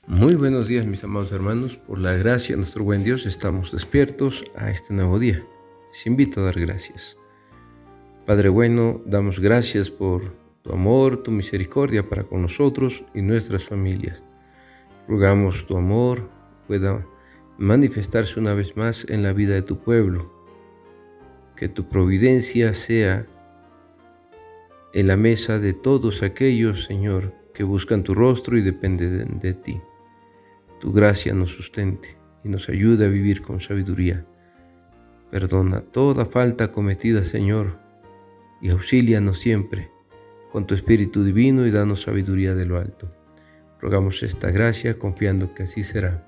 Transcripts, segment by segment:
Muy buenos días, mis amados hermanos. Por la gracia de nuestro buen Dios estamos despiertos a este nuevo día. Les invito a dar gracias. Padre bueno, damos gracias por tu amor, tu misericordia para con nosotros y nuestras familias. Rogamos tu amor pueda manifestarse una vez más en la vida de tu pueblo. Que tu providencia sea en la mesa de todos aquellos, Señor, que buscan tu rostro y dependen de ti. Tu gracia nos sustente y nos ayude a vivir con sabiduría. Perdona toda falta cometida, Señor, y auxílianos siempre con tu Espíritu Divino y danos sabiduría de lo alto. Rogamos esta gracia confiando que así será.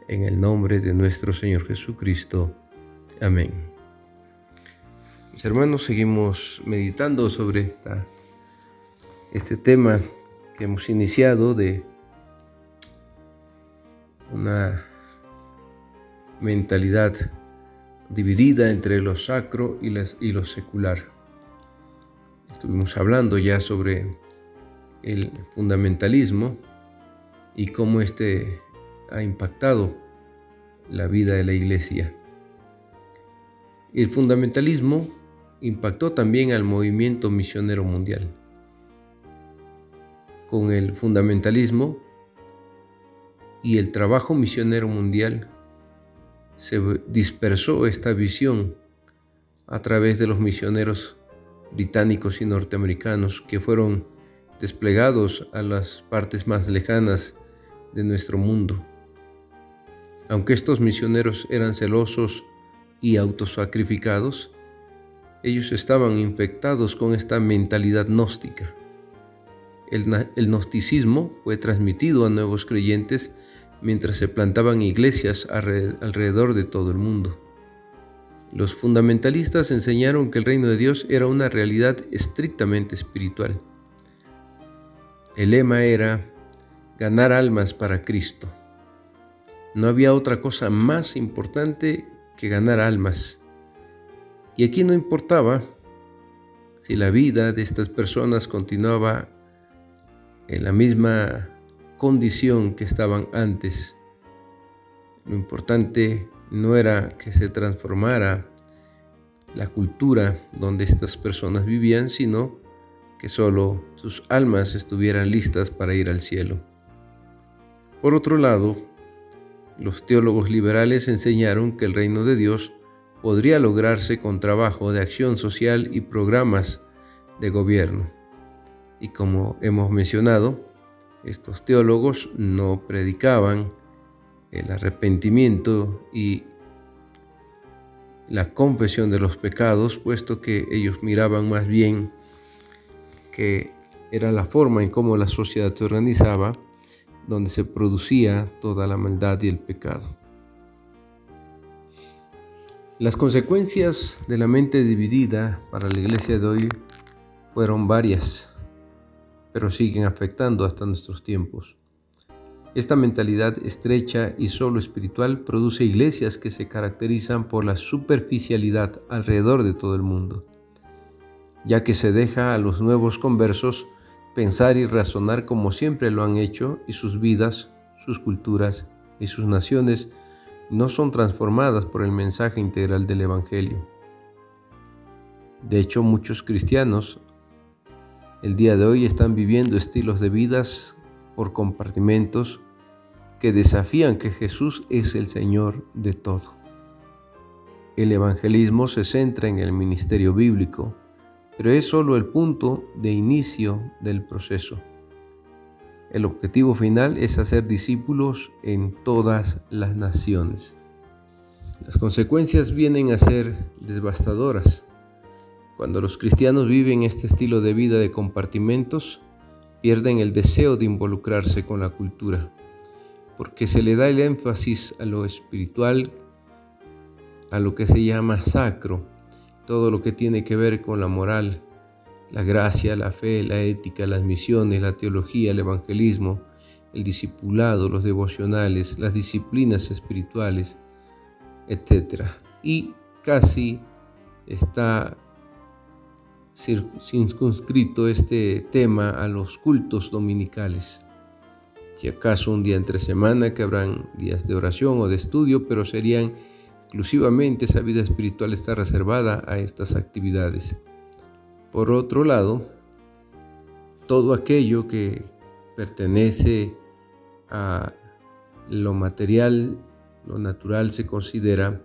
En el nombre de nuestro Señor Jesucristo. Amén. Mis hermanos, seguimos meditando sobre este tema que hemos iniciado de una mentalidad dividida entre lo sacro y lo secular. Estuvimos hablando ya sobre el fundamentalismo y cómo este ha impactado la vida de la Iglesia. El fundamentalismo impactó también al movimiento misionero mundial. Con el fundamentalismo y el trabajo misionero mundial se dispersó esta visión a través de los misioneros británicos y norteamericanos que fueron desplegados a las partes más lejanas de nuestro mundo. Aunque estos misioneros eran celosos y autosacrificados, ellos estaban infectados con esta mentalidad gnóstica. El gnosticismo fue transmitido a nuevos creyentes mientras se plantaban iglesias alrededor de todo el mundo. Los fundamentalistas enseñaron que el reino de Dios era una realidad estrictamente espiritual. El lema era ganar almas para Cristo. No había otra cosa más importante que ganar almas. Y aquí no importaba si la vida de estas personas continuaba en la misma condición que estaban antes. Lo importante no era que se transformara la cultura donde estas personas vivían, sino que solo sus almas estuvieran listas para ir al cielo. Por otro lado, los teólogos liberales enseñaron que el reino de Dios podría lograrse con trabajo de acción social y programas de gobierno. Y como hemos mencionado, estos teólogos no predicaban el arrepentimiento y la confesión de los pecados, puesto que ellos miraban más bien que era la forma en cómo la sociedad se organizaba, donde se producía toda la maldad y el pecado. Las consecuencias de la mente dividida para la iglesia de hoy fueron varias, pero siguen afectando hasta nuestros tiempos. Esta mentalidad estrecha y solo espiritual produce iglesias que se caracterizan por la superficialidad alrededor de todo el mundo, ya que se deja a los nuevos conversos pensar y razonar como siempre lo han hecho, y sus vidas, sus culturas y sus naciones no son transformadas por el mensaje integral del Evangelio. De hecho, muchos cristianos el día de hoy están viviendo estilos de vidas por compartimentos que desafían que Jesús es el Señor de todo. El evangelismo se centra en el ministerio bíblico, pero es solo el punto de inicio del proceso. El objetivo final es hacer discípulos en todas las naciones. Las consecuencias vienen a ser devastadoras. Cuando los cristianos viven este estilo de vida de compartimentos, pierden el deseo de involucrarse con la cultura, porque se le da el énfasis a lo espiritual, a lo que se llama sacro, todo lo que tiene que ver con la moral, la gracia, la fe, la ética, las misiones, la teología, el evangelismo, el discipulado, los devocionales, las disciplinas espirituales, etc. Y casi está circunscrito este tema a los cultos dominicales. Si acaso un día entre semana, que habrán días de oración o de estudio, pero serían exclusivamente, esa vida espiritual está reservada a estas actividades. Por otro lado, todo aquello que pertenece a lo material, lo natural, se considera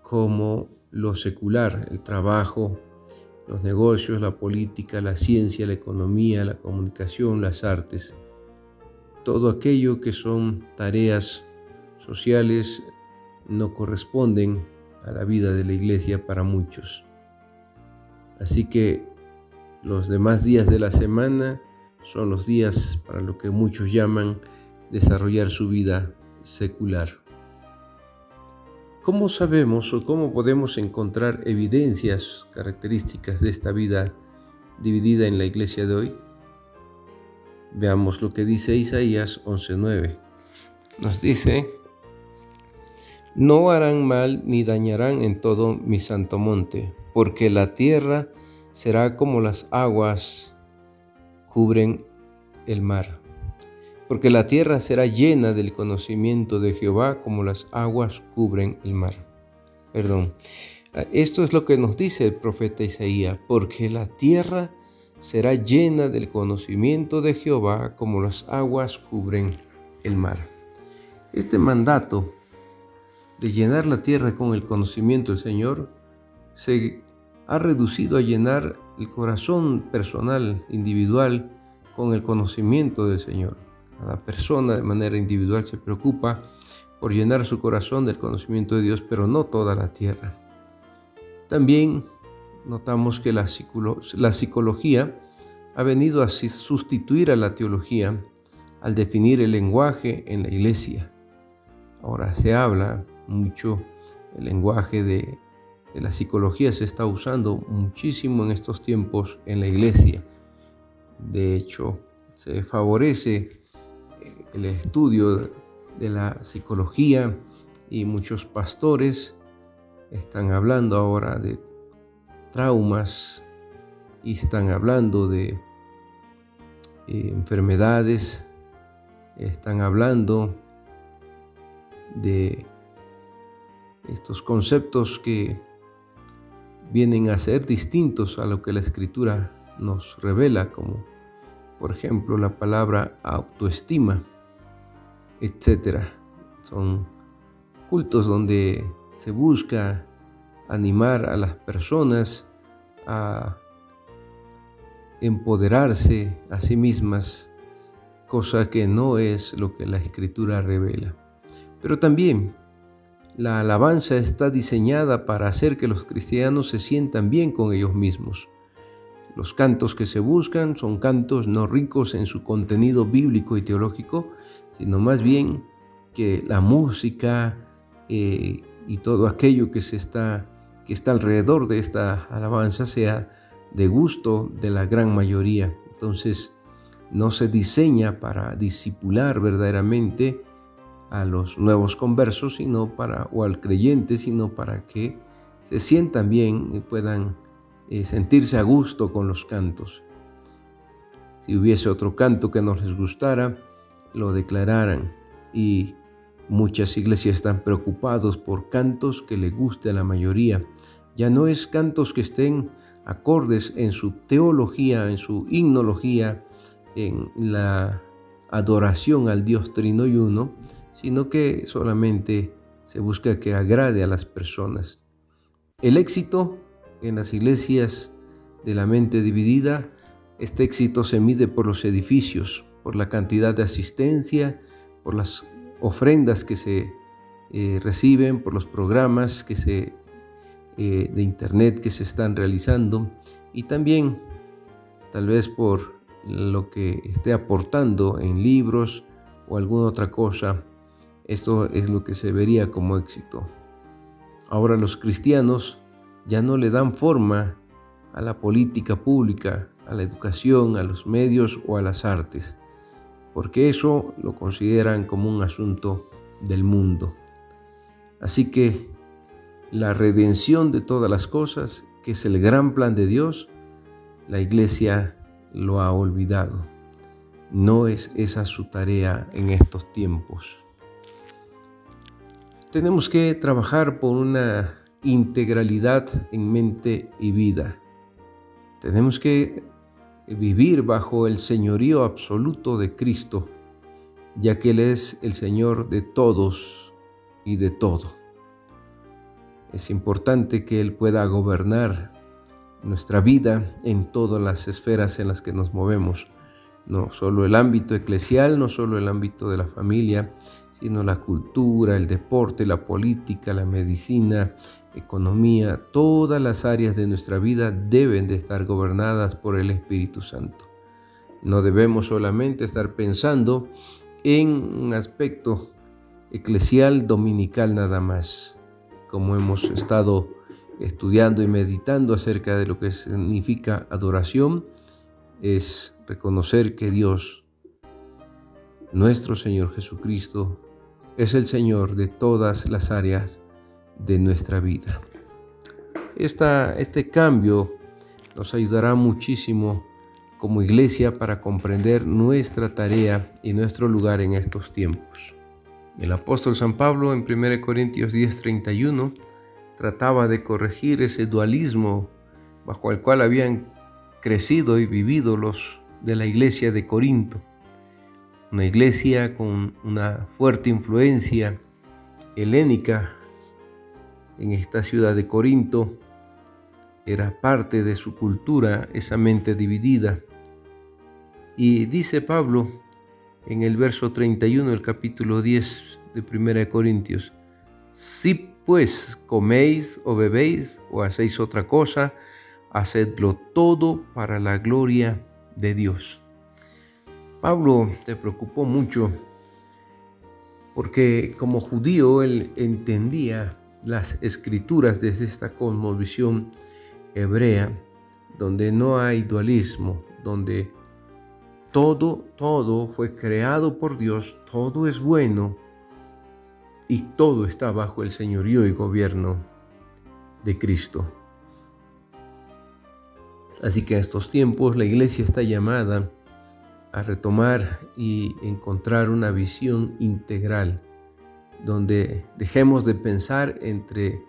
como lo secular: el trabajo, los negocios, la política, la ciencia, la economía, la comunicación, las artes. Todo aquello que son tareas sociales no corresponden a la vida de la iglesia para muchos. Así que los demás días de la semana son los días para lo que muchos llaman desarrollar su vida secular. ¿Cómo sabemos o cómo podemos encontrar evidencias características de esta vida dividida en la iglesia de hoy? Veamos lo que dice Isaías 11:9. Nos dice: no harán mal ni dañarán en todo mi santo monte, porque la tierra será como las aguas cubren el mar. Porque la tierra será llena del conocimiento de Jehová como las aguas cubren el mar. Esto es lo que nos dice el profeta Isaías: porque la tierra será llena del conocimiento de Jehová como las aguas cubren el mar. Este mandato de llenar la tierra con el conocimiento del Señor se ha reducido a llenar el corazón personal, individual, con el conocimiento del Señor. Cada persona de manera individual se preocupa por llenar su corazón del conocimiento de Dios, pero no toda la tierra. También notamos que la psicología ha venido a sustituir a la teología al definir el lenguaje en la iglesia. Ahora se habla mucho, el lenguaje de la psicología se está usando muchísimo en estos tiempos en la iglesia. De hecho, se favorece el estudio de la psicología y muchos pastores están hablando ahora de traumas y están hablando de enfermedades, están hablando de estos conceptos que vienen a ser distintos a lo que la Escritura nos revela, como por ejemplo la palabra autoestima, etc. Son cultos donde se busca animar a las personas a empoderarse a sí mismas, cosa que no es lo que la Escritura revela. Pero también la alabanza está diseñada para hacer que los cristianos se sientan bien con ellos mismos. Los cantos que se buscan son cantos no ricos en su contenido bíblico y teológico, sino más bien que la música y todo aquello que está alrededor de esta alabanza sea de gusto de la gran mayoría. Entonces, no se diseña para discipular verdaderamente a los nuevos conversos, o al creyente, sino para que se sientan bien y puedan sentirse a gusto con los cantos. Si hubiese otro canto que no les gustara, lo declararan, y muchas iglesias están preocupados por cantos que le guste a la mayoría. Ya no es cantos que estén acordes en su teología, en su himnología, en la adoración al Dios Trino y Uno, sino que solamente se busca que agrade a las personas. El éxito en las iglesias de la mente dividida, este éxito se mide por los edificios, por la cantidad de asistencia, por las ofrendas que se reciben, por los programas de internet que se están realizando, y también tal vez por lo que esté aportando en libros o alguna otra cosa. Esto es lo que se vería como éxito. Ahora los cristianos ya no le dan forma a la política pública, a la educación, a los medios o a las artes, porque eso lo consideran como un asunto del mundo. Así que la redención de todas las cosas, que es el gran plan de Dios, la iglesia lo ha olvidado. No es esa su tarea en estos tiempos. Tenemos que trabajar por una integralidad en mente y vida. Tenemos que vivir bajo el señorío absoluto de Cristo, ya que Él es el Señor de todos y de todo. Es importante que Él pueda gobernar nuestra vida en todas las esferas en las que nos movemos. No solo el ámbito eclesial, no solo el ámbito de la familia, sino la cultura, el deporte, la política, la medicina, economía. Todas las áreas de nuestra vida deben de estar gobernadas por el Espíritu Santo. No debemos solamente estar pensando en un aspecto eclesial dominical nada más, como hemos estado estudiando y meditando acerca de lo que significa adoración. Es reconocer que Dios, nuestro Señor Jesucristo, es el Señor de todas las áreas de nuestra vida. Este cambio nos ayudará muchísimo como iglesia para comprender nuestra tarea y nuestro lugar en estos tiempos. El apóstol San Pablo en 1 Corintios 10:31 trataba de corregir ese dualismo bajo el cual habían crecido y vivido los de la iglesia de Corinto. Una iglesia con una fuerte influencia helénica en esta ciudad de Corinto. Era parte de su cultura esa mente dividida. Y dice Pablo en el verso 31 del capítulo 10 de 1 Corintios: si pues coméis o bebéis o hacéis otra cosa, hacedlo todo para la gloria de Dios. Pablo se preocupó mucho porque como judío él entendía las escrituras desde esta cosmovisión hebrea, donde no hay dualismo, donde todo fue creado por Dios, todo es bueno y todo está bajo el señorío y gobierno de Cristo. Así que en estos tiempos la iglesia está llamada a retomar y encontrar una visión integral, donde dejemos de pensar entre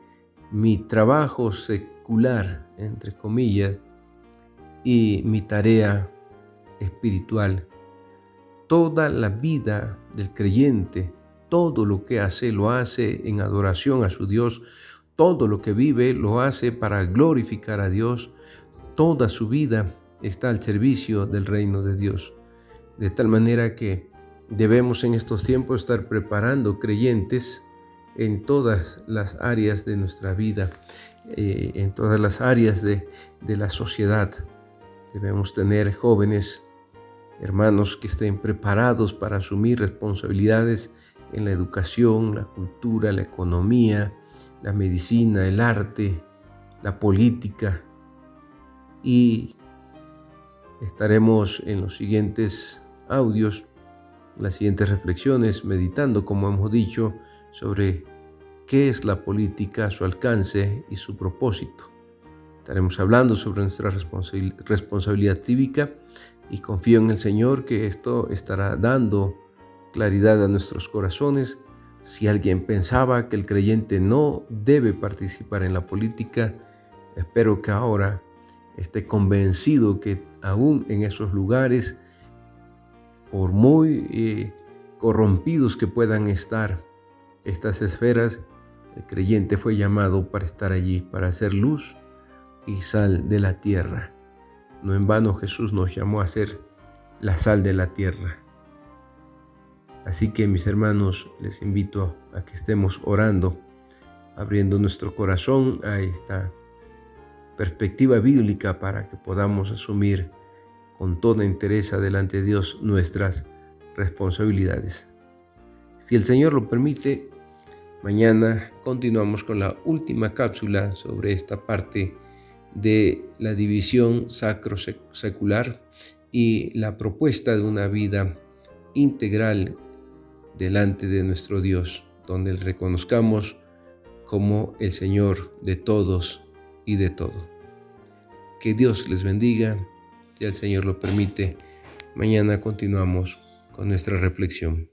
mi trabajo secular, entre comillas, y mi tarea espiritual. Toda la vida del creyente, todo lo que hace, lo hace en adoración a su Dios. Todo lo que vive, lo hace para glorificar a Dios. Toda su vida está al servicio del reino de Dios. De tal manera que debemos en estos tiempos estar preparando creyentes en todas las áreas de nuestra vida, en todas las áreas de la sociedad. Debemos tener jóvenes, hermanos que estén preparados para asumir responsabilidades en la educación, la cultura, la economía, la medicina, el arte, la política. Y estaremos en los siguientes audios, las siguientes reflexiones, meditando, como hemos dicho, sobre qué es la política, su alcance y su propósito. Estaremos hablando sobre nuestra responsabilidad cívica y confío en el Señor que esto estará dando claridad a nuestros corazones. Si alguien pensaba que el creyente no debe participar en la política, espero que ahora esté convencido que aún en esos lugares, por muy corrompidos que puedan estar estas esferas, el creyente fue llamado para estar allí, para hacer luz y sal de la tierra. No en vano Jesús nos llamó a ser la sal de la tierra. Así que, mis hermanos, les invito a que estemos orando, abriendo nuestro corazón a esta perspectiva bíblica para que podamos asumir con toda entereza delante de Dios nuestras responsabilidades. Si el Señor lo permite, mañana continuamos con la última cápsula sobre esta parte de la división sacro-secular y la propuesta de una vida integral delante de nuestro Dios, donde le reconozcamos como el Señor de todos y de todo. Que Dios les bendiga, si el Señor lo permite. Mañana continuamos con nuestra reflexión.